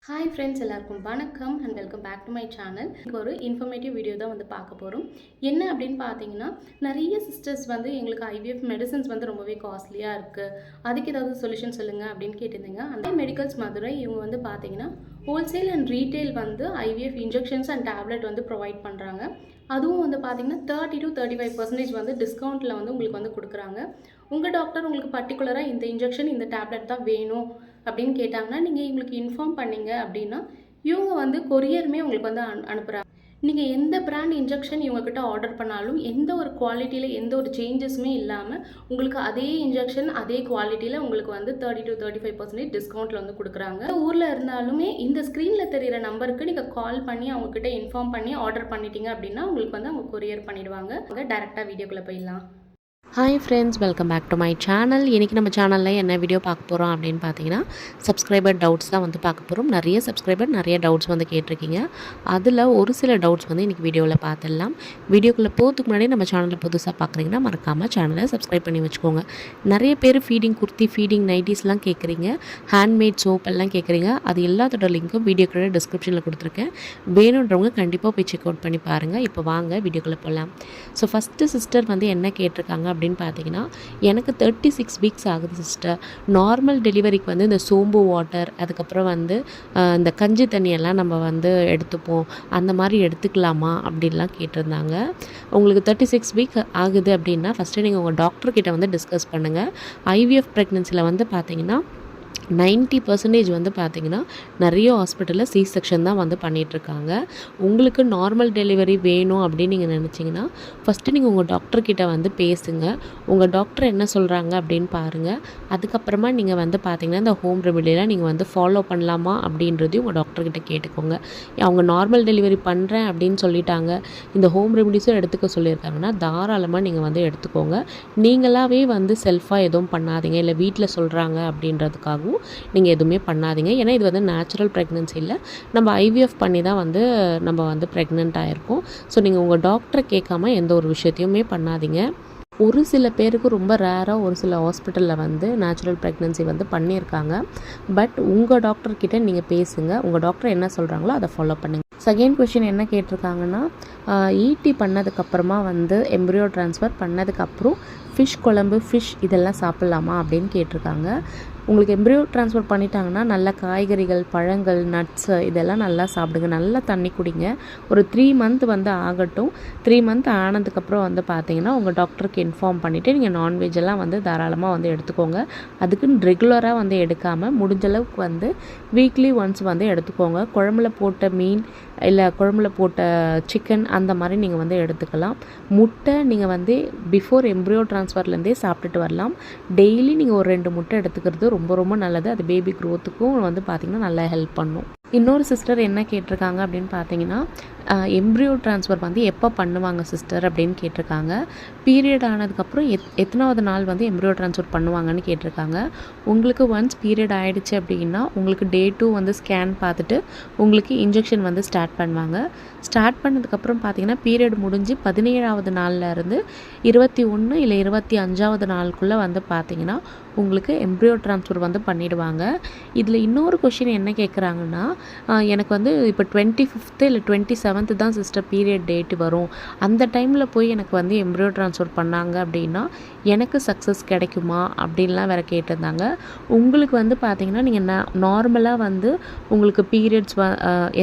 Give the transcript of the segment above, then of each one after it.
Hi friends, எல்லாருக்கும் வணக்கம் and welcome back to my channel. இங்கே ஒரு இன்ஃபர்மேட்டிவ் வீடியோ தான் பார்க்க போகிறோம். என்ன அப்படின்னு பார்த்தீங்கன்னா, நிறைய சிஸ்டர்ஸ் எங்களுக்கு ஐவிஎஃப் மெடிசன்ஸ் ரொம்பவே காஸ்ட்லியாக இருக்குது, அதுக்கு ஏதாவது சொல்யூஷன் சொல்லுங்கள் அப்படின்னு கேட்டிருந்தீங்க. அந்த மெடிக்கல்ஸ் மதுரை இவங்க பார்த்தீங்கன்னா wholesale and retail IVF injections and tablet provide பண்ணுறாங்க. அதுவும் பார்த்தீங்கன்னா 30 to 35% டிஸ்கவுண்ட்டில் உங்களுக்கு கொடுக்குறாங்க. உங்கள் டாக்டர் உங்களுக்கு பர்டிகுலராக இந்த இன்ஜெக்ஷன் இந்த டேப்லெட் தான் வேணும் அப்படின்னு கேட்டாங்கன்னா, நீங்கள் இவங்களுக்கு இன்ஃபார்ம் பண்ணிங்க அப்படின்னா இவங்க கொரியருமே உங்களுக்கு அனுப்புகிறாங்க. நீங்கள் எந்த பிராண்ட் இன்ஜெக்ஷன் இவங்கக்கிட்ட ஆர்டர் பண்ணாலும் எந்த ஒரு குவாலிட்டியில் எந்த ஒரு சேஞ்சஸுமே இல்லாமல் உங்களுக்கு அதே இன்ஜெக்ஷன் அதே குவாலிட்டியில் உங்களுக்கு 30 to 35% டிஸ்கவுண்ட்டில் கொடுக்குறாங்க. ஊரில் இருந்தாலுமே இந்த ஸ்க்ரீனில் தெரிகிற நம்பருக்கு நீங்கள் கால் பண்ணி அவங்கக்கிட்ட இன்ஃபார்ம் பண்ணி ஆர்டர் பண்ணிட்டீங்க அப்படின்னா உங்களுக்கு அவங்க கொரியர் பண்ணிடுவாங்க. டேரெக்டாக வீடியோக்குள்ளே போயிடலாம். Hi friends, welcome back to my channel. இன்றைக்கி நம்ம சேனலில் என்ன வீடியோ பார்க்க போகிறோம் அப்படின்னு பார்த்தீங்கன்னா, சப்ஸ்கிரைபர் டவுட்ஸ் தான் பார்க்க போகிறோம். நிறைய சப்ஸ்கிரைபர் நிறைய டவுட்ஸ் கேட்டிருக்கீங்க. அதில் ஒரு சில டவுட்ஸ் இன்றைக்கி வீடியோவில் பார்த்துடலாம். வீடியோக்குள்ளே போகிறதுக்கு முன்னாடி நம்ம சேனலில் புதுசாக பார்க்குறீங்கன்னா மறக்காமல் சேனலை சப்ஸ்கிரைப் பண்ணி வச்சுக்கோங்க. நிறைய பேர் ஃபீடிங் குர்த்தி, ஃபீடிங் நைட்டிஸ்லாம் கேட்குறீங்க, ஹேண்ட்மேட் சோப் எல்லாம் கேட்குறீங்க. அது எல்லாத்தோட லிங்க்கும் வீடியோக்குள்ளே டிஸ்கிரிப்ஷனில் கொடுத்துருக்கேன். வேணுன்றவங்க கண்டிப்பாக போய் செக் அவுட் பண்ணி பாருங்கள். இப்போ வாங்க வீடியோக்குள்ளே போகலாம். ஸோ ஃபஸ்ட்டு சிஸ்டர் என்ன கேட்டிருக்காங்க அப்படின்னு பார்த்தீங்கன்னா, எனக்கு 36 வீக்ஸ் ஆகுது சிஸ்டர். நார்மல் டெலிவரிக்கு இந்த சோம்பு வாட்டர், அதுக்கப்புறம் இந்த கஞ்சி தண்ணியெல்லாம் நம்ம எடுத்துப்போம், அந்த மாதிரி எடுத்துக்கலாமா அப்படின்லாம் கேட்டிருந்தாங்க. உங்களுக்கு 36 வீக் ஆகுது அப்படின்னா ஃபஸ்ட்டு நீங்கள் உங்கள் டாக்டர்கிட்ட டிஸ்கஸ் பண்ணுங்கள். ஐவிஎஃப் ப்ரெக்னன்சியில் பார்த்தீங்கன்னா 90% பார்த்தீங்கன்னா நிறைய ஹாஸ்பிட்டலில் சி செக்ஷன் தான் பண்ணிகிட்ருக்காங்க. உங்களுக்கு நார்மல் டெலிவரி வேணும் அப்படின்னு நீங்கள் நினச்சிங்கன்னா ஃபஸ்ட்டு நீங்கள் உங்கள் டாக்டர்கிட்ட பேசுங்க. உங்கள் டாக்டர் என்ன சொல்கிறாங்க அப்படின்னு பாருங்கள். அதுக்கப்புறமா நீங்கள் பார்த்தீங்கன்னா இந்த ஹோம் ரெமெடியெலாம் நீங்கள் ஃபாலோ பண்ணலாமா அப்படின்றதையும் உங்கள் டாக்டர்கிட்ட கேட்டுக்கோங்க. அவங்க நார்மல் டெலிவரி பண்ணுறேன் அப்படின்னு சொல்லிட்டாங்க, இந்த ஹோம் ரெமெடிஸும் எடுத்துக்க சொல்லியிருக்காங்கன்னா தாராளமாக நீங்கள் எடுத்துக்கோங்க. நீங்களாகவே செல்ஃபாக எதுவும் பண்ணாதீங்க, இல்லை வீட்டில் சொல்கிறாங்க அப்படின்றதுக்காகவும் நீங்கள் எதுவுமே பண்ணாதீங்க. ஏன்னா இது நேச்சுரல் ப்ரெக்னன்சி இல்லை, நம்ம ஐவிஎஃப் பண்ணி தான் நம்ம ப்ரெக்னென்ட் ஆகிருக்கோம். ஸோ நீங்கள் உங்கள் டாக்டரை கேட்காம எந்த ஒரு விஷயத்தையுமே பண்ணாதீங்க. ஒரு சில பேருக்கு ரொம்ப ரேராக ஒரு சில ஹாஸ்பிட்டலில் நேச்சுரல் ப்ரெக்னன்சி பண்ணியிருக்காங்க. பட் உங்கள் டாக்டர்கிட்ட நீங்கள் பேசுங்க, உங்கள் டாக்டர் என்ன சொல்கிறாங்களோ அதை ஃபாலோ பண்ணுங்கள். செகண்ட் கொஷின் என்ன கேட்டிருக்காங்கன்னா, ஈடி பண்ணதுக்கப்புறமா எம்ப்ரியோ ட்ரான்ஸ்ஃபர் பண்ணதுக்கப்புறம் ஃபிஷ் குழம்பு, ஃபிஷ் இதெல்லாம் சாப்பிட்லாமா அப்படின்னு கேட்டிருக்காங்க. உங்களுக்கு எம்ப்ரியோ ட்ரான்ஸ்ஃபர் பண்ணிட்டாங்கன்னா நல்ல காய்கறிகள், பழங்கள், நட்ஸு இதெல்லாம் நல்லா சாப்பிடுங்க, நல்லா தண்ணி குடிங்க. ஒரு 3 மந்த் ஆகட்டும். 3 மந்த் ஆனதுக்கப்புறம் பார்த்தீங்கன்னா உங்கள் டாக்டருக்கு இன்ஃபார்ம் பண்ணிவிட்டு நீங்கள் நான்வெஜ் எல்லாம் தாராளமாக எடுத்துக்கோங்க. அதுக்குன்னு ரெகுலராக எடுக்காமல் முடிஞ்சளவுக்கு வீக்லி ஒன்ஸ் எடுத்துக்கோங்க. குழம்புல போட்ட மீன் இல்லை குழம்புல போட்ட சிக்கன் அந்த மாதிரி நீங்கள் எடுத்துக்கலாம். முட்டை நீங்கள் பிஃபோர் எம்ப்ரியோ ட்ரான்ஸ்ஃபர்லேருந்தே சாப்பிட்டுட்டு வரலாம். டெய்லி நீங்கள் ஒரு 2 முட்டை எடுத்துக்கிறது ரொம்ப ரொம்ப நல்லது. அது பேபி க்ரோத்துக்கும் பார்த்திங்கன்னா நல்லா ஹெல்ப் பண்ணும். இன்னொரு சிஸ்டர் என்ன கேட்டிருக்காங்க அப்படின்னு பார்த்தீங்கன்னா, எம்ப்ரியோ ட்ரான்ஸ்ஃபர் எப்போ பண்ணுவாங்க சிஸ்டர் அப்படின்னு கேட்டிருக்காங்க. பீரியட் ஆனதுக்கப்புறம் எத்தனாவது நாள் எம்ப்ரியோ ட்ரான்ஸ்ஃபர் பண்ணுவாங்கன்னு கேட்டிருக்காங்க. உங்களுக்கு ஒன்ஸ் பீரியட் ஆகிடுச்சு அப்படின்னா உங்களுக்கு Day 2 ஸ்கேன் பார்த்துட்டு உங்களுக்கு இன்ஜெக்ஷன் ஸ்டார்ட் பண்ணுவாங்க. ஸ்டார்ட் பண்ணதுக்கப்புறம் பார்த்தீங்கன்னா பீரியட் முடிஞ்சு 17ஆவது நாள்லேருந்து 21 இல்லை 25ஆவது நாளுக்குள்ளே பார்த்தீங்கன்னா உங்களுக்கு எம்ப்ரியோ ட்ரான்ஸ்ஃபர் பண்ணிடுவாங்க. இதில் இன்னொரு கொஷின் என்ன கேட்குறாங்கன்னா, எனக்கு இப்போ 25th இல்லை 27th தான் சிஸ்டர் பீரியட் டேட்டு வரும், அந்த டைமில் போய் எனக்கு எம்ப்ரியோ ட்ரான்ஸ்ஃபர் பண்ணாங்க அப்படின்னா எனக்கு சக்ஸஸ் கிடைக்குமா அப்படின்லாம் வேறு கேட்டிருந்தாங்க. உங்களுக்கு பார்த்தீங்கன்னா நீங்கள் நார்மலாக உங்களுக்கு பீரியட்ஸ்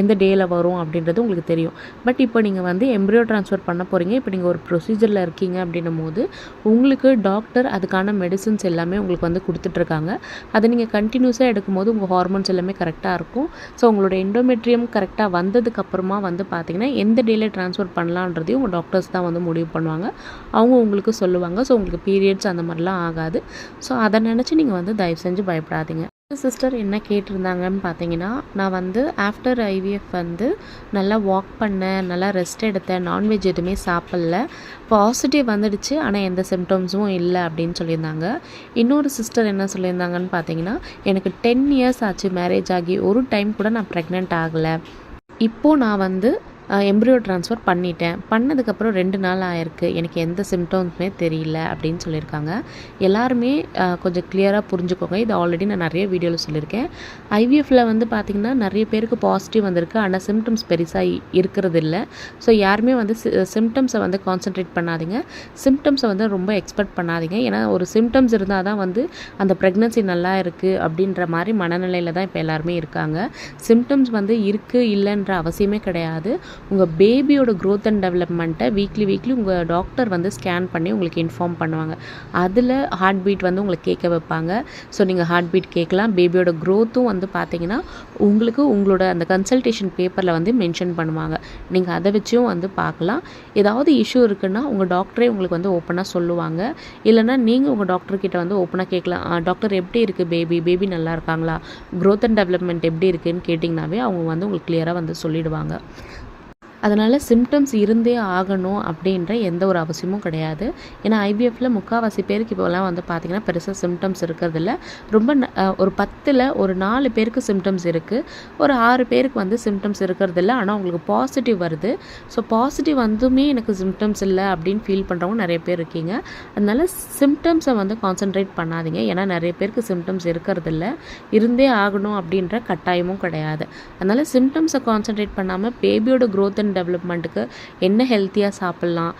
எந்த டேயில் வரும் அப்படின்றது உங்களுக்கு தெரியும். பட் இப்போ நீங்கள் எம்ப்ரியோ ட்ரான்ஸ்ஃபர் பண்ண போகிறீங்க, இப்போ நீங்கள் ஒரு ப்ரொசீஜரில் இருக்கீங்க அப்படின்னும் போது உங்களுக்கு டாக்டர் அதுக்கான மெடிசின்ஸ் எல்லாமே உங்களுக்கு கொடுத்துட்ருக்காங்க. அதை நீங்கள் கண்டினியூஸாக எடுக்கும்போது உங்கள் ஹார்மோன்ஸ் எல்லாமே கரெக்டாக இருக்கும். ஸோ உங்களோட எண்டோமெட்ரியம் கரெக்டாக வந்ததுக்கப்புறமா பார்த்தீங்கன்னா எந்த டேல ட்ரான்ஸ்ஃபர் பண்ணலான்றதையும் உங்கள் டாக்டர்ஸ் தான் முடிவு பண்ணுவாங்க. அவங்க உங்களுக்கு சொல்லுவாங்க. ஸோ உங்களுக்கு பீரியட்ஸ் அந்த மாதிரிலாம் ஆகாது. ஸோ அதை நினச்சி நீங்கள் தயவு செஞ்சு பயப்படாதீங்க. சிஸ்டர் என்ன கேட்டிருந்தாங்கன்னு பார்த்தீங்கன்னா, நான் ஆஃப்டர் ஐவிஎஃப் நல்லா வாக் பண்ணேன், நல்லா ரெஸ்ட் எடுத்தேன், நான்வெஜ் எதுவுமே சாப்பிடல, பாசிட்டிவ் வந்துடுச்சு ஆனால் எந்த சிம்டம்ஸும் இல்லை அப்படின்னு சொல்லியிருந்தாங்க. இன்னொரு சிஸ்டர் என்ன சொல்லியிருந்தாங்கன்னு பார்த்தீங்கன்னா, எனக்கு 10 இயர்ஸ் ஆச்சு மேரேஜ் ஆகி, ஒரு டைம் கூட நான் ப்ரெக்னென்ட் ஆகலை. இப்போது நான் எம்ப்ரியோ ட்ரான்ஸ்ஃபர் பண்ணிட்டேன். பண்ணதுக்கப்புறம் 2 நாள் ஆயிருக்கு. எனக்கு எந்த சிம்டம்ஸுமே தெரியல அப்படின்னு சொல்லியிருக்காங்க. எல்லாருமே கொஞ்சம் கிளியராக புரிஞ்சுக்கோங்க. இது ஆல்ரெடி நான் நிறைய வீடியோவில் சொல்லியிருக்கேன். ஐவிஎஃப்பில் வந்து பார்த்திங்கன்னா நிறைய பேருக்கு பாசிட்டிவ் வந்திருக்கு. ஆனால் சிம்டம்ஸ் பெருசாக இருக்கிறது இல்லை. ஸோ யாருமே வந்து சிம்டம்ஸை வந்து கான்சன்ட்ரேட் பண்ணாதீங்க. சிம்டம்ஸை வந்து ரொம்ப எக்ஸ்பெக்ட் பண்ணாதீங்க. ஏன்னா ஒரு சிம்டம்ஸ் இருந்தால் தான் வந்து அந்த ப்ரெக்னன்சி நல்லா இருக்குது அப்படின்ற மாதிரி மனநிலையில் தான் இப்போ எல்லாருமே இருக்காங்க. சிம்டம்ஸ் வந்து இருக்குது இல்லைன்ற அவசியமே கிடையாது. உங்கள் பேபியோட க்ரோத் அண்ட் டெவலப்மெண்ட்டை வீக்லி உங்கள் டாக்டர் வந்து ஸ்கேன் பண்ணி உங்களுக்கு இன்ஃபார்ம் பண்ணுவாங்க. அதில் ஹார்ட் பீட் வந்து உங்களுக்கு கேட்க வைப்பாங்க. ஸோ நீங்கள் ஹார்ட் பீட் கேட்கலாம். பேபியோட க்ரோத்தும் வந்து பார்த்தீங்கன்னா உங்களுக்கு உங்களோட அந்த கன்சல்டேஷன் பேப்பரில் வந்து மென்ஷன் பண்ணுவாங்க. நீங்கள் அதை வச்சும் வந்து பார்க்கலாம். ஏதாவது இஷ்யூ இருக்குன்னா உங்கள் டாக்டரே உங்களுக்கு வந்து ஓப்பனாக சொல்லுவாங்க. இல்லைனா நீங்கள் உங்கள் டாக்டர்கிட்ட வந்து ஓப்பனாக கேட்கலாம். டாக்டர் எப்படி இருக்குது பேபி நல்லா இருக்காங்களா, க்ரோத் அண்ட் டெவலப்மெண்ட் எப்படி இருக்குதுன்னு கேட்டிங்கனாவே அவங்க வந்து உங்களுக்கு கிளியராக வந்து சொல்லிடுவாங்க. அதனால் சிம்டம்ஸ் இருந்தே ஆகணும் அப்படின்ற எந்த ஒரு அவசியமும் கிடையாது. ஏன்னா ஐவிஎஃப்பில் முக்கால்வாசி பேருக்கு இப்போலாம் வந்து பார்த்திங்கன்னா பெருசாக சிம்டம்ஸ் இருக்கிறதில்ல. ரொம்ப ஒரு 10ல் ஒரு 4 பேருக்கு சிம்டம்ஸ் இருக்குது. ஒரு 6 பேருக்கு வந்து சிம்டம்ஸ் இருக்கிறதில்ல. ஆனால் உங்களுக்கு பாசிட்டிவ் வருது. ஸோ பாசிட்டிவ் வந்துமே எனக்கு சிம்டம்ஸ் இல்லை அப்படின்னு ஃபீல் பண்ணுறவங்க நிறைய பேர் இருக்கீங்க. அதனால் சிம்டம்ஸை வந்து கான்சன்ட்ரேட் பண்ணாதீங்க. ஏன்னா நிறைய பேருக்கு சிம்டம்ஸ் இருக்கிறதில்ல. இருந்தே ஆகணும் அப்படின்ற கட்டாயமும் கிடையாது. அதனால் சிம்டம்ஸை கான்சன்ட்ரேட் பண்ணாமல் பேபியோட க்ரோத் அண்ட் டெவலப்மெண்ட்டுக்கு என்ன ஹெல்த்தியாக சாப்பிட்லாம்,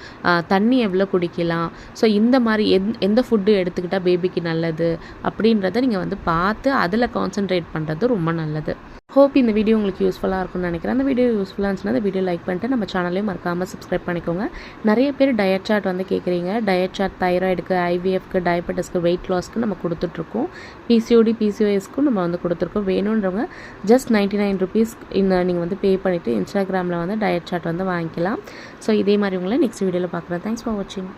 தண்ணி எவ்வளோ குடிக்கலாம், ஸோ இந்த மாதிரி எந்த ஃபுட்டு எடுத்துக்கிட்டால் பேபிக்கு நல்லது அப்படின்றத நீங்கள் வந்து பார்த்து அதில் கான்சன்ட்ரேட் பண்ணுறது ரொம்ப நல்லது. ஹோப் இந்த வீடியோ உங்களுக்கு யூஸ்ஃபுல்லாக இருக்கும்னு நினைக்கிறேன். அந்த வீடியோ யூஸ்ஃபுல்லாக இருந்துச்சுன்னா அந்த வீடியோ லைக் பண்ணிட்டு நம்ம சேனலையும் மறக்காமல் சப்ஸ்கிரைப் பண்ணிக்கோங்க. நிறைய பேர் டயட் சார்ட் வந்து கேட்குறீங்க. டயட் சார்ட் தைராய்டுக்கு, ஐவிஎஃப்க்கு, டயபெட்டிஸ்க்கு, வெயிட் லாஸ்க்கு நம்ம கொடுத்துட்ருக்கோம். பிசிஓடி, பிசிஓஎஸ்க்கும் நம்ம வந்து கொடுத்துருக்கோம். வேணுன்றவங்க ஜஸ்ட் 99 ருபீஸ் நீங்கள் வந்து பே பண்ணிவிட்டு இன்ஸ்டாகிராமில் வந்து டயட் சார்ட் வந்து வாங்கிக்கலாம். ஸோ இதே மாதிரி உங்களை நெக்ஸ்ட் வீடியோவில் பார்க்குறேன். தேங்க்ஸ் ஃபார் வாட்சிங்.